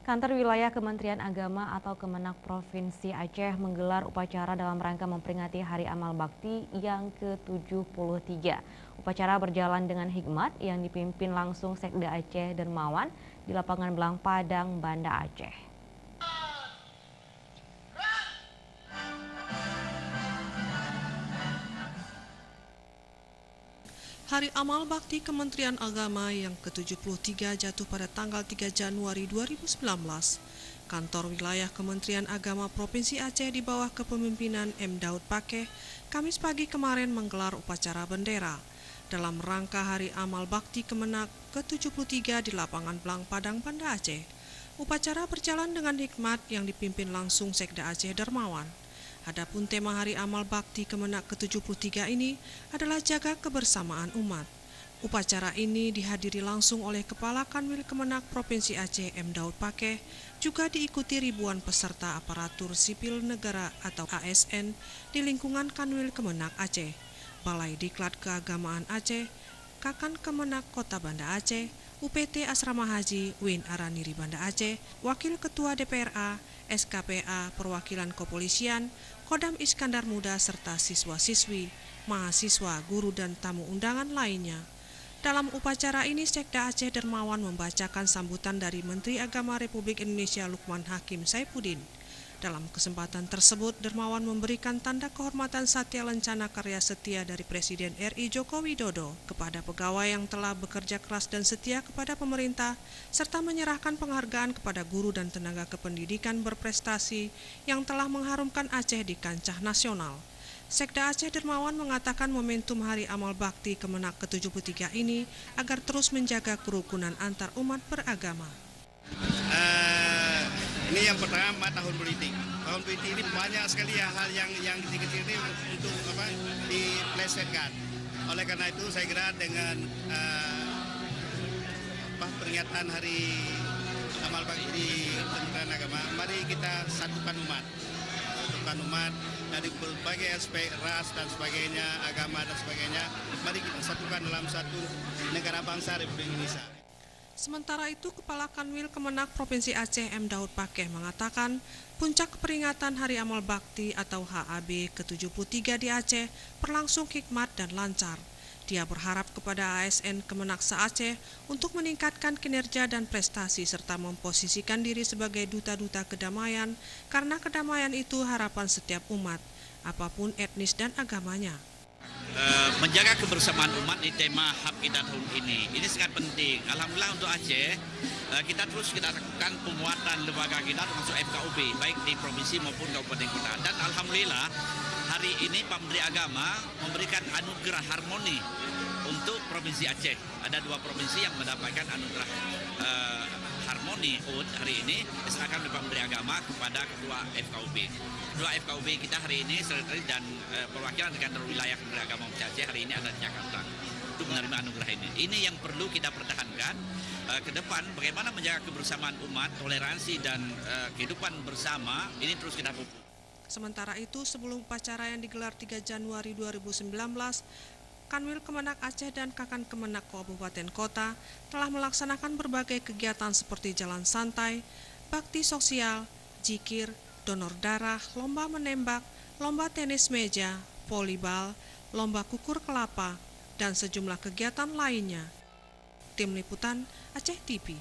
Kantor Wilayah Kementerian Agama atau Kemenak Provinsi Aceh menggelar upacara dalam rangka memperingati Hari Amal Bakti yang ke-73. Upacara berjalan dengan hikmat yang dipimpin langsung Sekda Aceh Dermawan di lapangan Belang Padang, Banda Aceh. Hari Amal Bakti Kementerian Agama yang ke-73 jatuh pada tanggal 3 Januari 2019. Kantor Wilayah Kementerian Agama Provinsi Aceh di bawah kepemimpinan M. Daud Pakeh, Kamis pagi kemarin menggelar upacara bendera dalam rangka Hari Amal Bakti Kemenak ke-73 di lapangan Belang Padang, Banda Aceh. Upacara berjalan dengan hikmat yang dipimpin langsung Sekda Aceh Dermawan. Adapun tema Hari Amal Bakti Kemenak ke-73 ini adalah jaga kebersamaan umat. Upacara ini dihadiri langsung oleh Kepala Kanwil Kemenak Provinsi Aceh M. Daud Pakeh, juga diikuti ribuan peserta aparatur sipil negara atau ASN di lingkungan Kanwil Kemenak Aceh, Balai Diklat Keagamaan Aceh, Kakan Kemenak Kota Banda Aceh, UPT Asrama Haji Win Araniri Banda Aceh, Wakil Ketua DPRA, SKPA Perwakilan Kepolisian, Kodam Iskandar Muda serta siswa-siswi, mahasiswa, guru dan tamu undangan lainnya. Dalam upacara ini Sekda Aceh Dermawan membacakan sambutan dari Menteri Agama Republik Indonesia Lukman Hakim Saifuddin. Dalam kesempatan tersebut, Dermawan memberikan tanda kehormatan Satya Lencana Karya Setia dari Presiden RI Joko Widodo kepada pegawai yang telah bekerja keras dan setia kepada pemerintah, serta menyerahkan penghargaan kepada guru dan tenaga kependidikan berprestasi yang telah mengharumkan Aceh di kancah nasional. Sekda Aceh Dermawan mengatakan momentum Hari Amal Bakti Kemenak ke-73 ini agar terus menjaga kerukunan antar umat beragama. Ini yang pertama tahun politik. Tahun politik ini banyak sekali hal yang kecil-kecil ini untuk diplesetkan. Oleh karena itu saya kira dengan peringatan Hari Amal Bakti di Kementerian Agama, mari kita satukan umat dari berbagai aspek ras dan sebagainya, agama dan sebagainya. Mari kita satukan dalam satu negara bangsa Republik Indonesia. Sementara itu, Kepala Kanwil Kemenak Provinsi Aceh M. Daud Pakeh mengatakan puncak peringatan Hari Amal Bakti atau HAB ke-73 di Aceh berlangsung hikmat dan lancar. Dia berharap kepada ASN Kemenak se-Aceh untuk meningkatkan kinerja dan prestasi serta memposisikan diri sebagai duta-duta kedamaian karena kedamaian itu harapan setiap umat, apapun etnis dan agamanya. Menjaga kebersamaan umat di tema HAB kita tahun ini sangat penting. Alhamdulillah untuk Aceh kita lakukan penguatan lembaga kita termasuk FKUB baik di provinsi maupun kabupaten kota, dan alhamdulillah hari ini Pak Menteri Agama memberikan anugerah harmoni untuk Provinsi Aceh. Ada 2 provinsi yang mendapatkan anugerah harmoni hari ini diserahkan oleh Pak Menteri Agama kepada Ketua FKUB. Ketua FKUB kita hari ini dan perwakilan di kantor wilayah Kementerian Agama Aceh hari ini ada di Jakarta untuk menerima anugerah ini. Ini yang perlu kita pertahankan ke depan, bagaimana menjaga kebersamaan umat, toleransi dan kehidupan bersama ini terus kita pupuk. Sementara itu, sebelum upacara yang digelar 3 Januari 2019, Kanwil Kemenak Aceh dan Kakan Kemenak Kabupaten Kota telah melaksanakan berbagai kegiatan seperti jalan santai, bakti sosial, zikir, donor darah, lomba menembak, lomba tenis meja, volleyball, lomba kukur kelapa, dan sejumlah kegiatan lainnya. Tim Liputan Aceh TV.